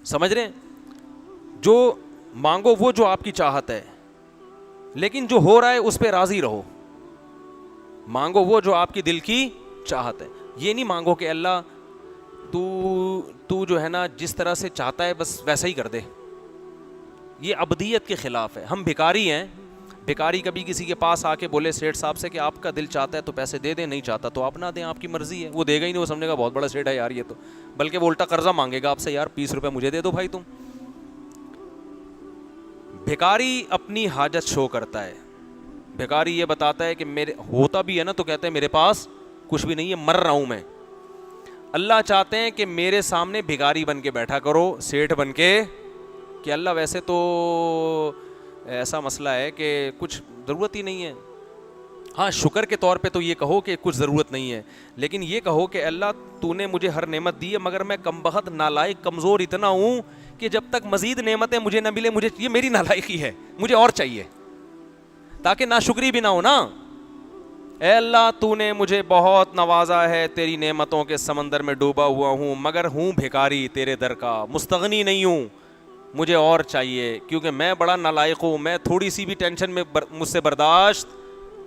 سمجھ رہے ہیں؟ جو مانگو وہ جو آپ کی چاہت ہے، لیکن جو ہو رہا ہے اس پہ راضی رہو. مانگو وہ جو آپ کی دل کی چاہت ہے. یہ نہیں مانگو کہ اللہ تو جو ہے نا جس طرح سے چاہتا ہے بس ویسا ہی کر دے. یہ عبدیت کے خلاف ہے. ہم بھکاری ہیں. بھکاری کبھی کسی کے پاس آ کے بولے سیٹھ صاحب سے کہ آپ کا دل چاہتا ہے تو پیسے دے دیں، نہیں چاہتا تو آپ نہ دیں، آپ کی مرضی ہے. وہ دے گا ہی نہیں، وہ سمجھے گا بہت بڑا سیٹھ ہے یار یہ تو، بلکہ وہ الٹا قرضہ مانگے گا آپ سے، یار 20 روپے مجھے دے دو بھائی تم. بھکاری اپنی حاجت شو کرتا ہے. بھکاری یہ بتاتا ہے کہ میرے ہوتا بھی ہے نا تو کہتے ہیں میرے پاس کچھ بھی نہیں ہے، مر رہا ہوں میں. اللہ چاہتے ہیں کہ میرے سامنے بھکاری بن کے بیٹھا کرو، سیٹھ بن کے، کہ اللہ ویسے تو ایسا مسئلہ ہے کہ کچھ ضرورت ہی نہیں ہے. ہاں شکر کے طور پہ تو یہ کہو کہ کچھ ضرورت نہیں ہے، لیکن یہ کہو کہ اللہ تو نے مجھے ہر نعمت دی ہے، مگر میں کم بخت نالائق کمزور اتنا ہوں کہ جب تک مزید نعمتیں مجھے نہ ملے، مجھے یہ میری نالائقی ہے، مجھے اور چاہیے، تاکہ ناشکری بھی نہ ہو نا. اے اللہ تو نے مجھے بہت نوازا ہے، تیری نعمتوں کے سمندر میں ڈوبا ہوا ہوں، مگر ہوں بھکاری تیرے در کا، مستغنی نہیں ہوں، مجھے اور چاہیے، کیونکہ میں بڑا نالائق ہوں. میں تھوڑی سی بھی ٹینشن میں مجھ سے برداشت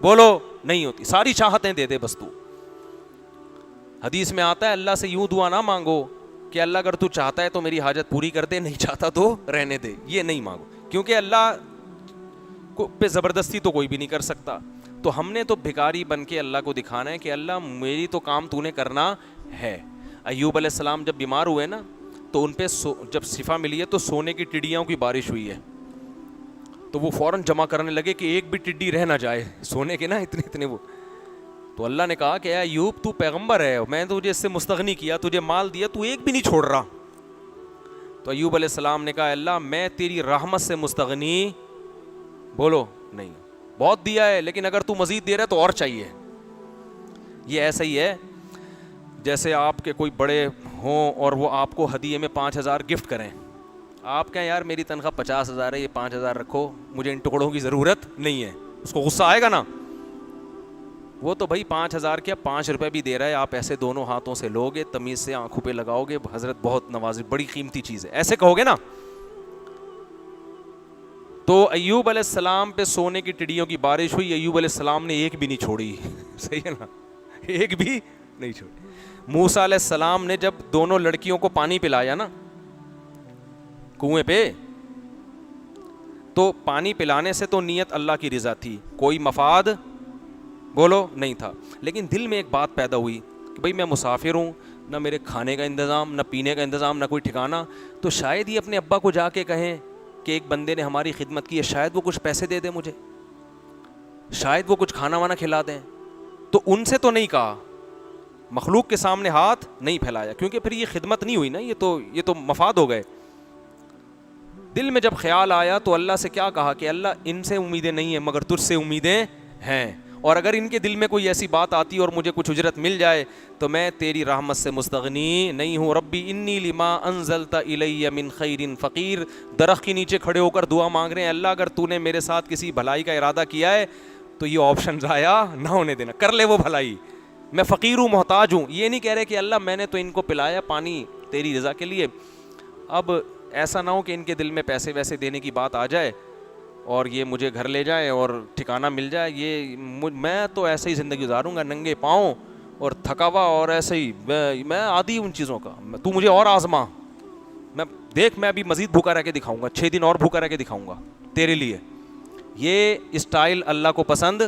بولو نہیں ہوتی. ساری چاہتیں دے دے بس تو. حدیث میں آتا ہے اللہ سے یوں دعا نہ مانگو کہ اللہ اگر تو چاہتا ہے تو میری حاجت پوری کر دے، نہیں چاہتا تو رہنے دے. یہ نہیں مانگو، کیونکہ اللہ کو پہ زبردستی تو کوئی بھی نہیں کر سکتا. تو ہم نے تو بھکاری بن کے اللہ کو دکھانا ہے کہ اللہ میری تو کام تو نے کرنا ہے. ایوب علیہ السلام جب بیمار ہوئے نا تو ان پہ جب شفا ملی ہے تو سونے کی ٹڈیاں کی بارش ہوئی ہے، تو وہ فوراً جمع کرنے لگے کہ ایک بھی ٹڈی رہ نہ جائے، سونے کے نا اتنے وہ. تو اللہ نے کہا کہ اے ایوب تو پیغمبر ہے، میں تو تجھے اس سے مستغنی کیا، تجھے مال دیا، تو ایک بھی نہیں چھوڑ رہا. تو ایوب علیہ السلام نے کہا اللہ میں تیری رحمت سے مستغنی بولو نہیں، بہت دیا ہے لیکن اگر تو مزید دے رہا ہے تو اور چاہیے. یہ ایسا ہی ہے جیسے آپ کے کوئی بڑے ہوں اور وہ آپ کو ہدیے میں 5,000 گفٹ کریں، آپ کہیں یار میری تنخواہ 50,000 ہے، یہ 5,000 رکھو، مجھے ان ٹکڑوں کی ضرورت نہیں ہے. اس کو غصہ آئے گا نا. وہ تو بھائی 5,000 کیا 5 روپے بھی دے رہا ہے، آپ ایسے دونوں ہاتھوں سے لوگے، تمیز سے آنکھوں پہ لگاؤ گے، حضرت بہت نوازی، بڑی قیمتی چیز ہے، ایسے کہو گے نا. تو ایوب علیہ السلام پہ سونے کی ٹڈیوں کی بارش ہوئی، ایوب علیہ السلام نے ایک بھی نہیں چھوڑی. صحیح ہے نا، ایک بھی نہیں چھوڑی. موسیٰ علیہ السلام نے جب دونوں لڑکیوں کو پانی پلایا نا کنویں پہ، تو پانی پلانے سے تو نیت اللہ کی رضا تھی، کوئی مفاد بولو نہیں تھا، لیکن دل میں ایک بات پیدا ہوئی کہ بھئی میں مسافر ہوں، نہ میرے کھانے کا انتظام، نہ پینے کا انتظام، نہ کوئی ٹھکانہ. تو شاید یہ اپنے ابا کو جا کے کہیں کہ ایک بندے نے ہماری خدمت کی ہے، شاید وہ کچھ پیسے دے دے مجھے، شاید وہ کچھ کھانا وانا کھلا دیں. تو ان سے تو نہیں کہا، مخلوق کے سامنے ہاتھ نہیں پھیلایا، کیونکہ پھر یہ خدمت نہیں ہوئی نا، یہ تو مفاد ہو گئے. دل میں جب خیال آیا تو اللہ سے کیا کہا کہ اللہ ان سے امیدیں نہیں ہیں مگر تجھ سے امیدیں ہیں، اور اگر ان کے دل میں کوئی ایسی بات آتی اور مجھے کچھ اجرت مل جائے تو میں تیری رحمت سے مستغنی نہیں ہوں. ربی انی لما انزلت الی من خیر فقیر. درخت کے نیچے کھڑے ہو کر دعا مانگ رہے ہیں، اللہ اگر تو نے میرے ساتھ کسی بھلائی کا ارادہ کیا ہے تو یہ آپشن ضائع نہ ہونے دینا، کر لے وہ بھلائی، میں فقیر ہوں، محتاج ہوں. یہ نہیں کہہ رہے کہ اللہ میں نے تو ان کو پلایا پانی تیری رضا کے لیے، اب ایسا نہ ہو کہ ان کے دل میں پیسے ویسے دینے کی بات آ جائے اور یہ مجھے گھر لے جائیں اور ٹھکانہ مل جائے. یہ میں تو ایسے ہی زندگی گزاروں گا ننگے پاؤں اور تھکا ہوا، اور ایسے ہی میں عادی ان چیزوں کا. تو مجھے اور آزما، میں دیکھ میں ابھی مزید بھوکا رہ کے دکھاؤں گا، 6 دن اور بھوکا رہ کے دکھاؤں گا تیرے لیے. یہ اسٹائل اللہ کو پسند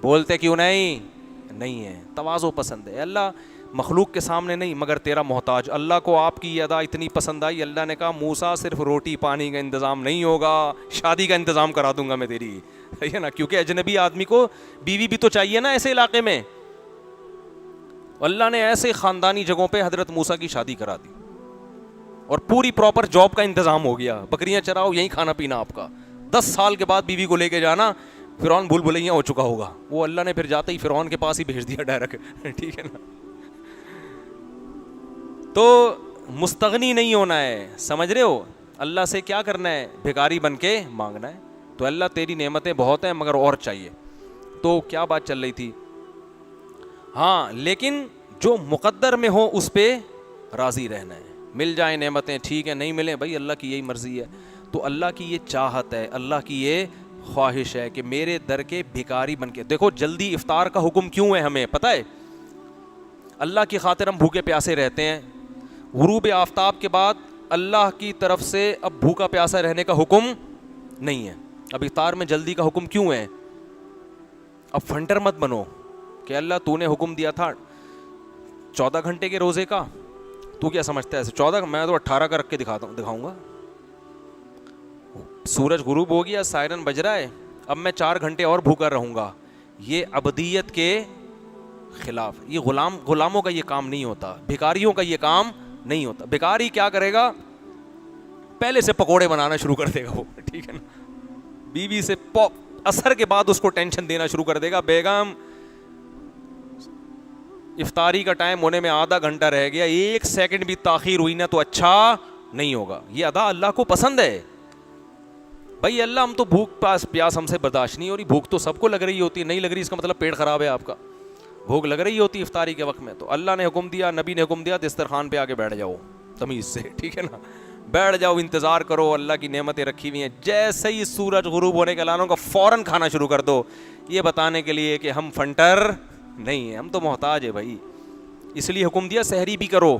بولتے کیوں نہیں ہے. تواضع پسند ہے. اللہ مخلوق کے سامنے نہیں مگر تیرا محتاج. اللہ کو آپ کی ادا اتنی پسند آئی، اللہ نے کہا موسیٰ صرف روٹی پانی کا انتظام نہیں ہوگا، شادی کا انتظام کرا دوں گا میں تیری، ہے نا، کیونکہ اجنبی آدمی کو بیوی بھی تو چاہیے نا ایسے علاقے میں. اللہ نے ایسے خاندانی جگہوں پہ حضرت موسیٰ کی شادی کرا دی اور پوری پراپر جاب کا انتظام ہو گیا، بکریاں چراؤ یہیں کھانا پینا آپ کا. 10 سال کے بعد بیوی کو لے کے جانا، فرعون بھول بھلیاں ہو چکا ہوگا، وہ اللہ نے پھر جاتے ہی فرعون کے پاس ہی بھیج دیا ڈائریکٹ. ٹھیک ہے نا. تو مستغنی نہیں ہونا ہے، سمجھ رہے ہو. اللہ سے کیا کرنا ہے؟ بھکاری بن کے مانگنا ہے. تو اللہ تیری نعمتیں بہت ہیں مگر اور چاہیے. تو کیا بات چل رہی تھی؟ ہاں لیکن جو مقدر میں ہو اس پہ راضی رہنا ہے. مل جائیں نعمتیں ٹھیک ہے, نہیں ملیں بھائی اللہ کی یہی مرضی ہے. تو اللہ کی یہ چاہت ہے, اللہ کی یہ خواہش ہے کہ میرے در کے بھکاری بن کے. دیکھو جلدی افطار کا حکم کیوں ہے ہمیں پتہ ہے؟ اللہ کی خاطر ہم بھوکے پیاسے رہتے ہیں. غروب آفتاب کے بعد اللہ کی طرف سے اب بھوکا پیاسا رہنے کا حکم نہیں ہے. اب افطار میں جلدی کا حکم کیوں ہے؟ اب فنٹر مت بنو کہ اللہ تو نے حکم دیا تھا 14 گھنٹے کے روزے کا, تو کیا سمجھتا ہے ایسے 14 میں تو 18 کا رکھ کے دکھاؤں گا. سورج غروب ہو گیا, سائرن بج رہا ہے, اب میں 4 گھنٹے اور بھوکا رہوں گا. یہ عبدیت کے خلاف, یہ غلاموں کا یہ کام نہیں ہوتا, بھکاریوں کا یہ کام نہیں ہوتا. بھکاری کیا کرے گا؟ پہلے سے پکوڑے بنانا شروع کر دے گا وہ, ٹھیک ہے نا, بیوی سے اثر کے بعد اس کو ٹینشن دینا شروع کر دے گا, بیگم افطاری کا ٹائم ہونے میں آدھا گھنٹہ رہ گیا, 1 سیکنڈ بھی تاخیر ہوئی نا تو اچھا نہیں ہوگا. یہ ادا اللہ کو پسند ہے بھائی. اللہ ہم تو بھوک پیاس ہم سے برداشت نہیں ہو رہی, بھوک تو سب کو لگ رہی ہوتی ہے, نہیں لگ رہی اس کا مطلب پیٹ خراب ہے آپ کا. بھوک لگ رہی ہوتی افطاری کے وقت میں, تو اللہ نے حکم دیا, نبی نے حکم دیا, دسترخوان پہ آ کے بیٹھ جاؤ تمیز سے, ٹھیک ہے نا, بیٹھ جاؤ, انتظار کرو, اللہ کی نعمتیں رکھی ہوئی ہیں. جیسے ہی سورج غروب ہونے کا اعلان ہوگا فوراً کھانا شروع کر دو, یہ بتانے کے لیے کہ ہم فنٹر نہیں ہیں, ہم تو محتاج ہے بھائی. اس لیے حکم دیا سحری بھی کرو,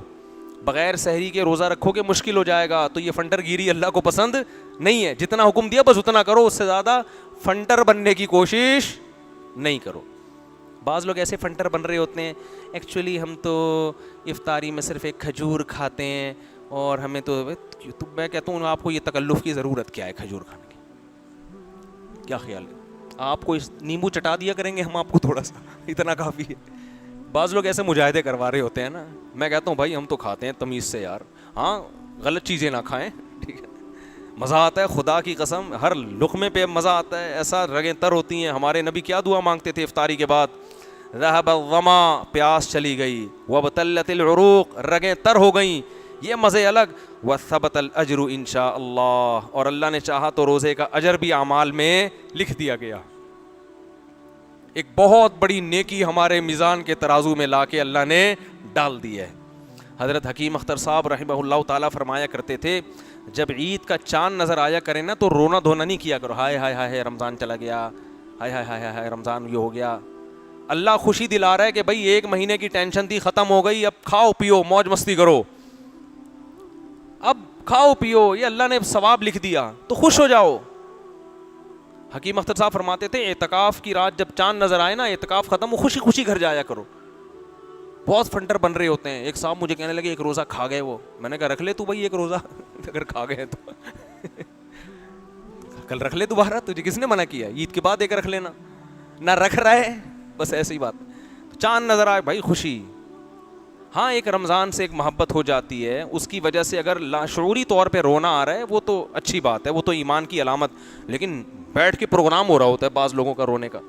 بغیر سحری کے روزہ رکھو کہ مشکل ہو جائے گا. تو یہ فنٹر گیری اللہ کو پسند نہیں ہے. جتنا حکم دیا بس اتنا کرو, اس سے زیادہ فنٹر بننے کی کوشش نہیں کرو. بعض لوگ ایسے فنٹر بن رہے ہوتے ہیں, ایکچولی ہم تو افطاری میں صرف ایک کھجور کھاتے ہیں, اور ہمیں تو میں کہتا ہوں آپ کو یہ تکلف کی ضرورت کیا ہے کھجور کھانے کی؟ کیا خیال ہے؟ آپ کو اس نیمبو چٹا دیا کریں گے ہم آپ کو, تھوڑا سا اتنا کافی ہے. بعض لوگ ایسے مجاہدے کروا رہے ہوتے ہیں نا, میں کہتا ہوں بھائی ہم تو کھاتے ہیں تمیز سے یار, ہاں غلط چیزیں نہ کھائیں, ٹھیک ہے, مزہ آتا ہے خدا کی قسم, ہر لقمے پہ مزہ آتا ہے, ایسا رگیں تر ہوتی ہیں. ہمارے نبی کیا دعا مانگتے تھے افطاری کے بعد؟ ذهب الظما, پیاس چلی گئی, وابتلت العروق, رگیں تر ہو گئیں, یہ مزے الگ, وثبت الاجر انشاء اللہ, اور اللہ نے چاہا تو روزے کا اجر بھی اعمال میں لکھ دیا گیا. ایک بہت بڑی نیکی ہمارے میزان کے ترازو میں لا کے اللہ نے ڈال دی ہے. حضرت حکیم اختر صاحب رحمہ اللہ تعالیٰ فرمایا کرتے تھے, جب عید کا چاند نظر آیا کرے نا تو رونا دھونا نہیں کیا کرو, ہائے ہائے ہائے رمضان چلا گیا, ہائے ہائے ہائے ہائے رمضان یہ ہو گیا. اللہ خوشی دلا رہا ہے کہ بھائی 1 مہینے کی ٹینشن تھی ختم ہو گئی, اب کھاؤ پیو موج مستی کرو, اب کھاؤ پیو, یہ اللہ نے ثواب لکھ دیا تو خوش ہو جاؤ. حکیم اختر صاحب فرماتے تھے اعتکاف کی رات جب چاند نظر آئے نا, اعتکاف ختم ہو, خوشی خوشی گھر جایا کرو. بہت فنٹر بن رہے ہوتے ہیں. ایک صاحب مجھے کہنے لگے 1 روزہ کھا گئے وہ, میں نے کہا رکھ لے تو بھائی 1 روزہ اگر کھا گئے تو کل رکھ لے دوبارہ, تجھے کس نے منع کیا؟ عید کے بعد 1 رکھ لینا, نہ رکھ رہا ہے بس ایسی ہی بات. چاند نظر آئے بھائی خوشی, ہاں ایک رمضان سے ایک محبت ہو جاتی ہے, اس کی وجہ سے اگر لاشعوری طور پہ رونا آ رہا ہے وہ تو اچھی بات ہے, وہ تو ایمان کی علامت. لیکن بیٹھ کے پروگرام ہو رہا ہوتا ہے بعض لوگوں کا رونے کا,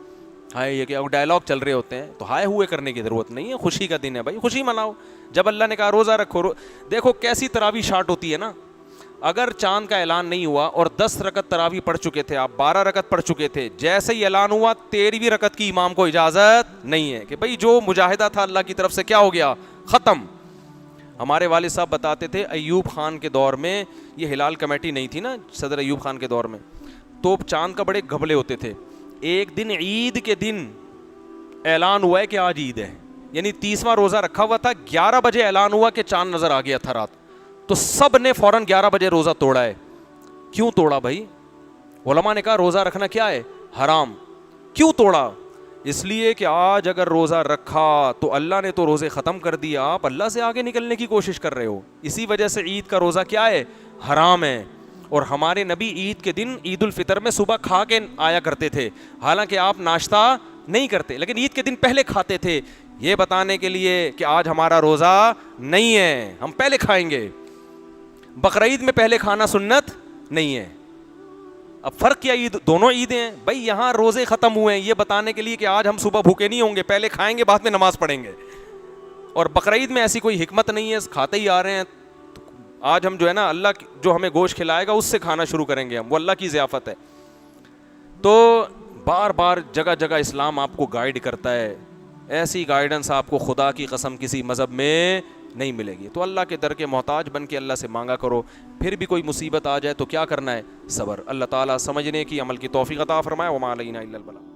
ہائے یہ کیا ڈائلاگ چل رہے ہوتے ہیں, تو ہائے ہوئے کرنے کی ضرورت نہیں ہے. خوشی کا دن ہے بھائی, خوشی مناؤ. جب اللہ نے کہا روزہ رکھو, دیکھو کیسی تراویح شارٹ ہوتی ہے نا. اگر چاند کا اعلان نہیں ہوا اور 10 رکعت تراویح پڑھ چکے تھے آپ, 12 رکعت پڑھ چکے تھے, جیسے ہی اعلان ہوا 13ویں رکعت کی امام کو اجازت نہیں ہے کہ بھائی جو مجاہدہ تھا اللہ کی طرف سے کیا ہو گیا, ختم. ہمارے والد صاحب بتاتے تھے ایوب خان کے دور میں, یہ ہلال کمیٹی نہیں تھی نا صدر ایوب خان کے دور میں, تو چاند کا بڑے گھبلے ہوتے تھے. ایک دن عید کے دن اعلان ہوا ہے کہ آج عید ہے, یعنی 30واں روزہ رکھا ہوا تھا, 11 بجے اعلان ہوا کہ چاند نظر آ گیا تھا رات, تو سب نے فوراً 11 بجے روزہ توڑا ہے. کیوں توڑا بھائی؟ علماء نے کہا روزہ رکھنا کیا ہے, حرام. کیوں توڑا؟ اس لیے کہ آج اگر روزہ رکھا تو اللہ نے تو روزے ختم کر دیا, آپ اللہ سے آگے نکلنے کی کوشش کر رہے ہو. اسی وجہ سے عید کا روزہ کیا ہے, حرام ہے. اور ہمارے نبی عید کے دن عید الفطر میں صبح کھا کے آیا کرتے تھے, حالانکہ آپ ناشتہ نہیں کرتے, لیکن عید کے دن پہلے کھاتے تھے, یہ بتانے کے لیے کہ آج ہمارا روزہ نہیں ہے, ہم پہلے کھائیں گے. بقرعید میں پہلے کھانا سنت نہیں ہے. اب فرق کیا, عید دونوں عیدیں ہیں بھائی, یہاں روزے ختم ہوئے ہیں یہ بتانے کے لیے کہ آج ہم صبح بھوکے نہیں ہوں گے, پہلے کھائیں گے بعد میں نماز پڑھیں گے. اور بقرعید میں ایسی کوئی حکمت نہیں ہے, کھاتے ہی آ رہے ہیں, آج ہم جو ہے نا اللہ جو ہمیں گوشت کھلائے گا اس سے کھانا شروع کریں گے ہم, وہ اللہ کی ضیافت ہے. تو بار بار جگہ جگہ اسلام آپ کو گائیڈ کرتا ہے, ایسی گائیڈنس آپ کو خدا کی قسم کسی مذہب میں نہیں ملے گی. تو اللہ کے در کے محتاج بن کے اللہ سے مانگا کرو. پھر بھی کوئی مصیبت آ جائے تو کیا کرنا ہے؟ صبر. اللہ تعالیٰ سمجھنے کی عمل کی توفیق عطا فرمائے. وما علینا الا البلاغ.